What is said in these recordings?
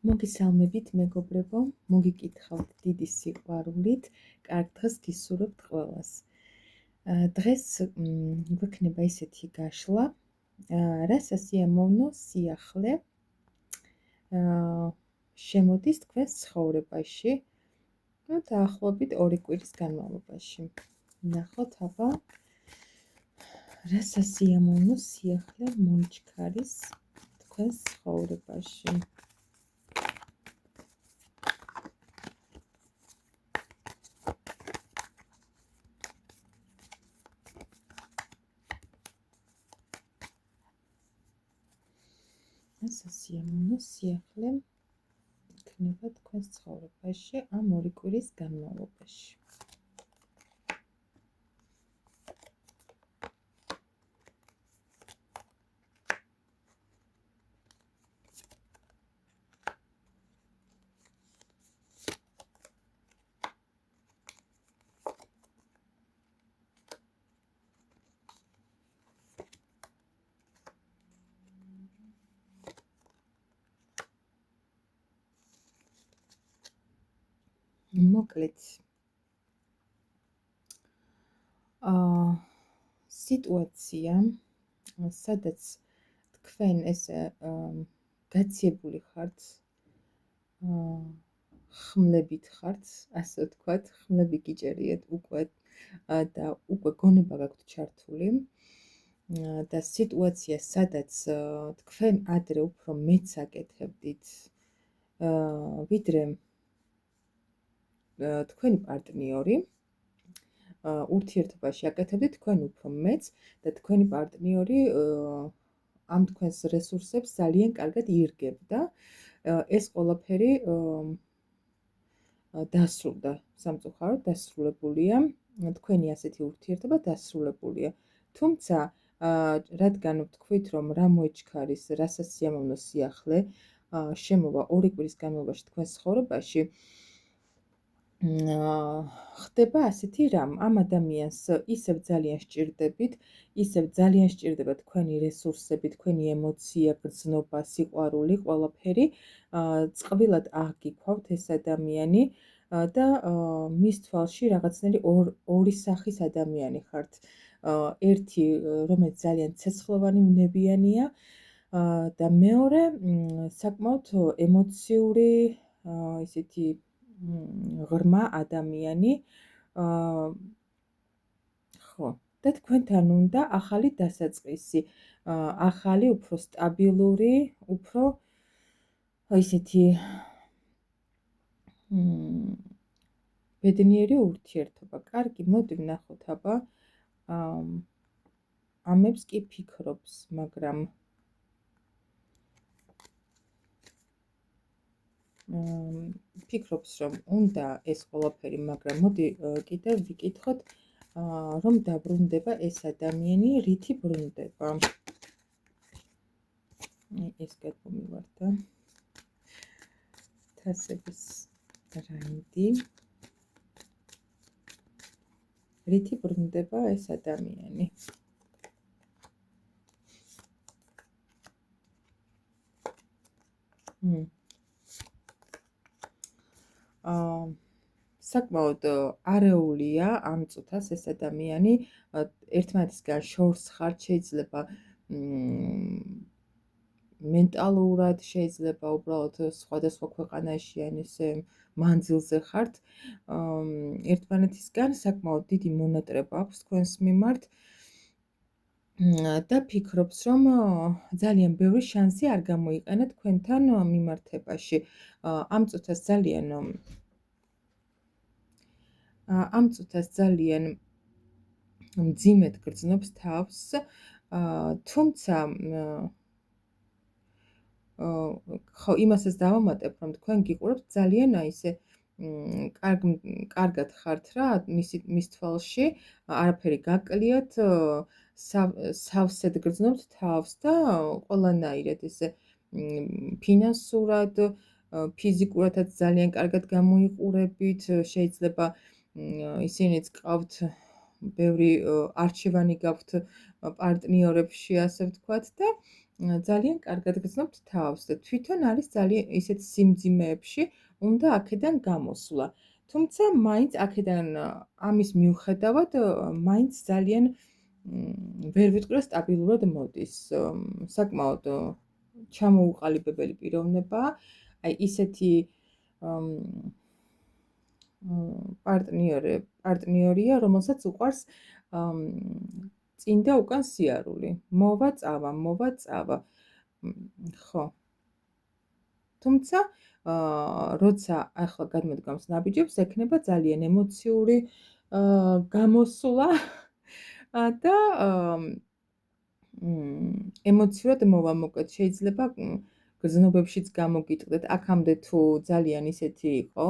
მოგესალმებით მეგობრებო, მოგიკითხავთ დიდი სიყვარულით, კარგ დღეს გისურვებთ ყველას. დღეს გვექნება ისეთი გაშლა, რასაც სიამოვნო სიახლე შემოდის თქვენს ცხოვრებაში, დაახლოებით 2 კვირის განმავლობაში. ნახოთ აბა, რასაც სიამოვნო სიახლე მოიჩქარის თქვენს ცხოვრებაში. სიამოვნო სიახლე იქნება თქვენს ცხოვრებაში ამ 2 კვირის განმავლობაში. მოკლედ სიტუაცია, სადაც თქვენ ესე გაციებული ხართ, ხმლებით ხართ, ასე ვთქვათ, ხმლები გიჭერიეთ უკვე და უკვე გონება გაქვთ ჩართული და სიტუაცია, სადაც თქვენ ადრე უფრო მეც აკეთებდით, ვიდრე თქვენი პარტნიორი, ურთიერთობაში აკეთებდით თქვენ უფრო მეც და თქვენი პარტნიორი ამ თქვენს რესურსებს ძალიან კარგად ირგებდა. ეს ყველაფერი დასრულდა, სამწუხაროდ დასრულებულია, თქვენი ასეთი ურთიერთობა დასრულებულია. თუმცა, რადგან ვთქვით, რომ რა მოიჩქარის, რასაც სიამოვნო სიახლე შემოვა 2 კვირის განმავლობაში თქვენს ცხოვრებაში, ხდება ასეთი რამ, ამ ადამიანს ისევ ძალიან სჭირდებით, ისევ ძალიან სჭირდება თქვენი რესურსები, თქვენი ემოცია, გრძნობა, სიყვარული, ყველაფერი, წყვილად აღგიქვავთ ეს ადამიანი და მის თვალში რაღაცნაირი ორი სახის ადამიანი ხართ. ერთი, რომელიც ძალიან ცეცხლოვანი, უნებიანია და მეორე, საკმაოდ ემოციური, ისეთი ღრმა ადამიანი, ხო, და თქვენთან უნდა ახალი დასაწყისი, ახალი, უფრო სტაბილური, უფრო ისეთი ბედნიერი ურთიერთობა. კარგი, მოდი ვნახოთ აბა, ამებს კი ფიქრობს, მაგრამ ფიქრობს, რომ უნდა ეს ყველაფერი, მაგრამ მოდი კიდევ ვიკითხოთ, რომ დაბრუნდება ეს ადამიანი, რითი ბრუნდება. ეს გადმომივარდა. თასების რაინდი. რითი ბრუნდება ეს ადამიანი. საკმაოდ არეულია ამ წუთას ეს ადამიანი, ერთმანეთისგან შორს ხართ, შეიძლება მენტალურად, შეიძლება უბრალოდ სხვადასხვა ქვეყანაში ან ესე მანძილზე ხართ, ერთმანეთისგან საკმაოდ დიდი მონატრება აქვს თქვენს მიმართ და ფიქრობს, რომ ძალიან ბევრი შანსი არ გამოიყენა თქვენთან მიმართებაში. ამ წუთას ძალიან მძიმედ გრძნობს თავს, თუმცა ხო, იმასაც დავამატებ, რომ თქვენ გიყურებთ ძალიან ისე კარგად ხართ რა, მის თვალში, არაფერი გაკლიათ, სავსედ გრძნობთ თავს და ყველანაირად ესე ფინანსურად, ფიზიკურადაც ძალიან კარგად გამოიყურებით, შეიძლება ისინიც გყავთ, ბევრი არჩევანი გაქვთ პარტნიორებში, ასე ვთქვათ და ძალიან კარგად გრძნობთ თავს და თვითონ არის ძალიან ისეთ სიმძიმეებში უნდა აქედან გამოსვლა. თუმცა მაინც აქედან ამის მიუხედავად მაინც ძალიან ვერ ვიტყვი რომ სტაბილურად მოდის. საკმაოდ ჩამოუყალიბებელი პიროვნებაა. აი ისეთი პარტნიორია, რომელსაც უყვარს წინ და უკან სიარული. მოვა წავა, მოვა წავა. ხო. თუმცა როცა ახლა გადმოდგამს ნაბიჯებს, ექნება ძალიან ემოციური გამოსვლა და ემოციურად მოვამოკეთ. შეიძლება გზნობებშიც გამოგიტყდეთ. აქამდე თუ ძალიან ისეთი იყო,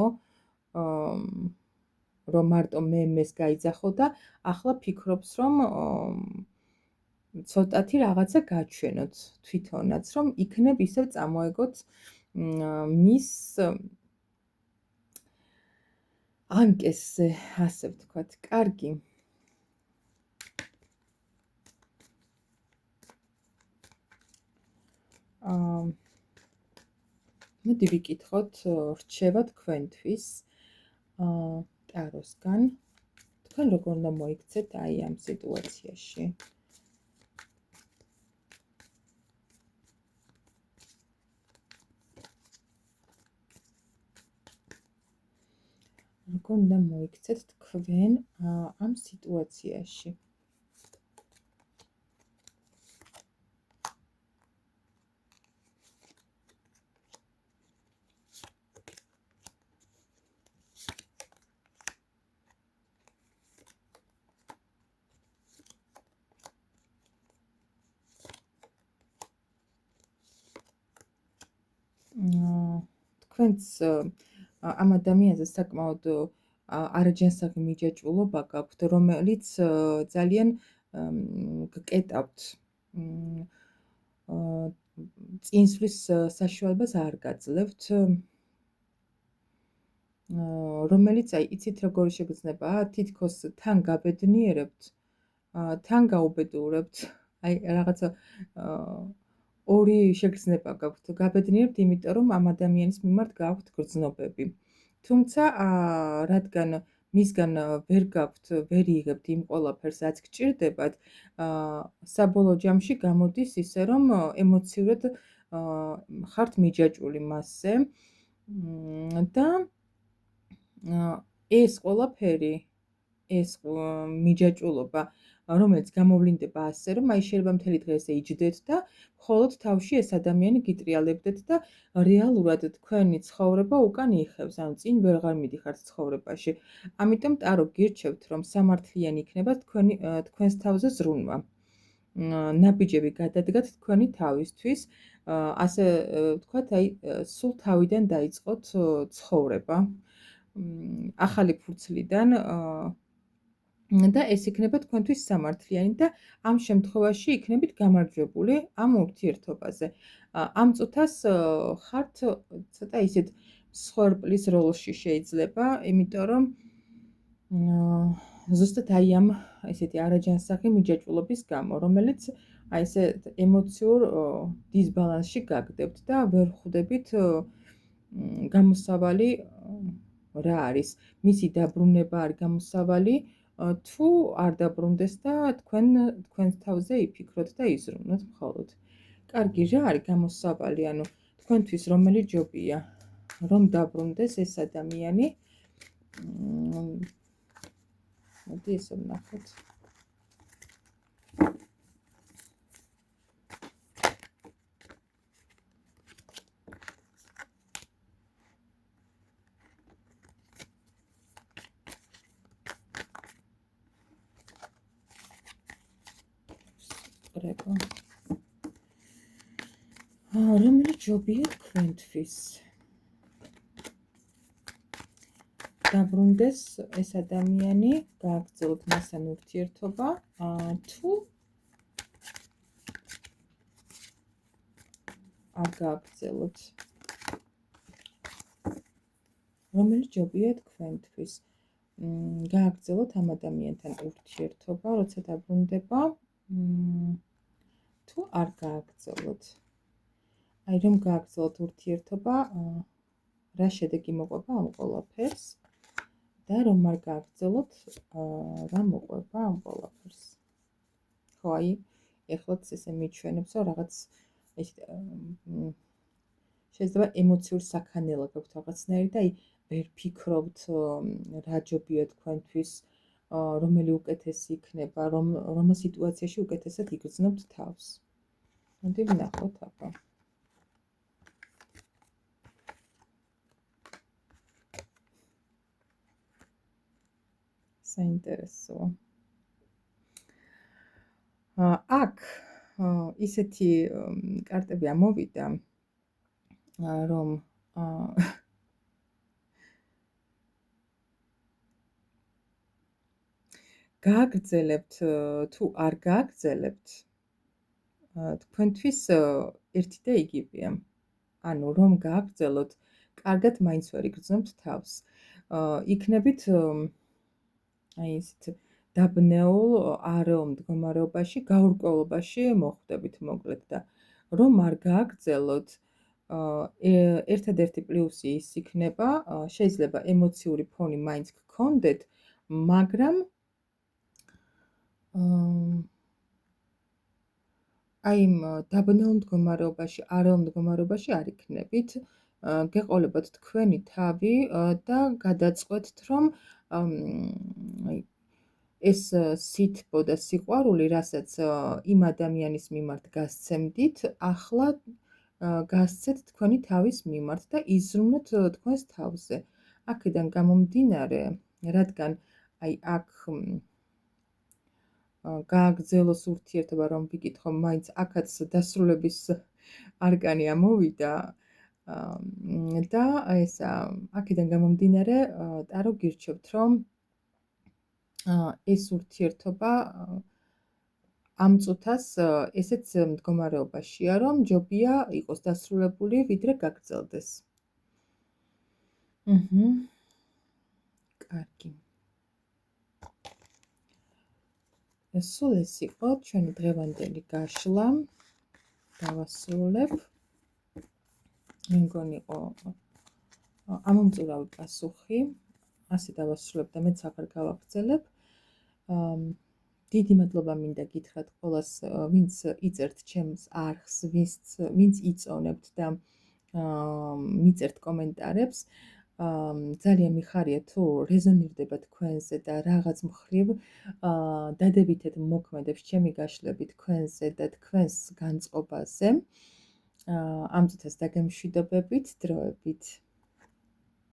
რომ მარტო მეს გაიძახო და ახლა ფიქრობს, რომ ცოტათი რაღაცა გაჩვენოთ თვითონაც, რომ იქნებ ისევ წამოეგოთ მის ანკესზე, ასე ვთქვათ. კარგი. მოდი ვიკითხოთ რჩევა თქვენთვის ტაროსგან. თქვენ როგორ უნდა მოიქცეთ აი ამ სიტუაციაში? როგორ უნდა მოიქცეთ თქვენ ამ სიტუაციაში? თქვენს ამ ადამიანზე საკმაოდ არაჯანსაღი მიჯაჭვულობა გაქვთ, რომელიც ძალიან გკეტავთ. წინსვლის საშუალებას არ გაძლევთ, რომელიც აი იცით როგორი შეგრძნება, თითქოს თან გაბედნიერებთ, თან გაუბედურებთ, აი რაღაცა ორი შეგრძნება გაქვთ, გაბედნიერებთ, იმიტომ რომ ამ ადამიანის მიმართ გაქვთ გრძნობები. თუმცა რადგან მისგან ვერ გაქვთ, ვერ იღებთ იმ ყველაფერს, რაც გჭირდებათ, საბოლოო ჯამში გამოდის ისე, რომ ემოციურად ხართ მიჯაჭვული მასზე და ეს ყველაფერი, ეს მიჯაჭვულობა, რომელიც გამოვლინდება ასე, რომ აი შეიძლება მთელი დღე ესე იჯდეთ და მხოლოდ თავში ეს ადამიანი გიტრიალებდეთ და რეალურად თქვენი ცხოვრება უკან იხევს, ანუ წინ ვეღარ მიდიხართ ცხოვრებაში. ამიტომ ტარო გირჩევთ, რომ სამართლიანი იქნება თქვენს თავზე ზრუნვა. ნაბიჯები გადადგათ თქვენი თავისთვის, ასე ვთქვათ, აი სულ თავიდან დაიწყოთ ცხოვრება. ახალი ფურცლიდან და ეს იქნება თქვენთვის სამართლიანი და ამ შემთხვევაში იქნებით გამარჯვებული ამ ურთიერთობაზე. ამ წუთას ხართ ცოტა ისეთ მსხვერპლის როლში შეიძლება, იმიტომ რომ ზუსტად აი ამ ესეთი არაჯანსაღი მიჯაჭვულობის გამო, რომელიც აი ესე ემოციურ დისბალანსში გაგდებთ და ვერ ხვდებით გამოსავალი რა არის. მისი დაბრუნება არ გამოსავალი, თუ არ დაბრუნდეს და თქვენს თავზე იფიქროთ და იზრუნოთ მხოლოდ. კარგი, რა არის გამოსავალი, ანუ თქვენთვის რომელი ჯობია, რომ დაბრუნდეს ეს ადამიანი? მოდი ესე ვნახოთ. რომელი ჯობია თქვენთვის? დაბრუნდეს ეს ადამიანი, გააგრძელოთ მასთან ურთიერთობა, თუ არ გააგრძელოთ? რომელი ჯობია თქვენთვის? გააგრძელოთ ამ ადამიანთან ურთიერთობა, როცა დაბრუნდება, თუ არ გააგრძელოთ. აი რომ გააგრძელოთ ურთიერთობა, რა შედეგი მოყვება ამ ყველაფერს და რომ არ გააგრძელოთ, რა მოყვება ამ ყველაფერს. ხო, აი ეხლაც ესე მიჩვენებს, რომ რაღაც შეიძლება ემოციური საქანელა გაქვთ რაღაცნაირი და აი ვერ ფიქრობთ რა ჯობია თქვენთვის, რომელი უკეთესი იქნება, რომელ სიტუაციაში უკეთესად იგრძნობთ თავს. მოდი ვნახოთ აბა. საინტერესოა. აქ ისეთი კარტები ამოვიდა, რომ გააგრძელებთ თუ არ გააგრძელებთ, თქვენთვის ერთი და იგივეა. ანუ რომ გააგრძელოთ, კარგად მაინც ვერ იგრძნობთ თავს. იქნებით აი ისეთ დაბნეულ არეულ მდგომარეობაში, გაურკვევლობაში მოხვდებით მოკლედ და რომ არ გააგრძელოთ, ერთადერთი პლუსი ის იქნება, შეიძლება ემოციური ფონი მაინც გქონდეთ, მაგრამ აი იმ დაბნეულ მდგომარეობაში, არეულ მდგომარეობაში არ იქნებით, გეყოლებათ თქვენი თავი და გადაწყვეტთ, რომ ეს სითბო და სიყვარული, რასაც იმ ადამიანის მიმართ გასცემდით, ახლა გასცეთ თქვენი თავის მიმართ და იზრუნოთ თქვენს თავზე. აქედან გამომდინარე, რადგან აი აქ გააგრძელოს ურთიერთობა, რომ ვიკითხო, მაინც აქაც დასრულების არკანი ამოვიდა და ესა აქედან გამომდინარე, ტარო გირჩევთ, რომ ეს ურთიერთობა ამ წუთას ესეც მდგომარეობაშია, რომ ჯობია იყოს დასრულებული, ვიდრე გაგრძელდეს. კარგი. სულ ეს იყო ჩვენი დღევანდელი გაშლა. დავასრულებ. მე მგონი იყო ამომწურავი პასუხი. ასე დავასრულებ და მეც აღარ გავაგრძელებ. დიდი მადლობა მინდა გითხრათ ყველას, ვინც იწერთ ჩემს არხს, ვინც იწონებთ და მიწერთ კომენტარებს. ძალიან მიხარია თუ რეზონირდება თქვენზე და რაღაც მხრივ დადებითად მოქმედებს ჩემი გაშლები თქვენზე და თქვენს განწყობაზე. ამ წუთას დაგემშვიდობებით, დროებით.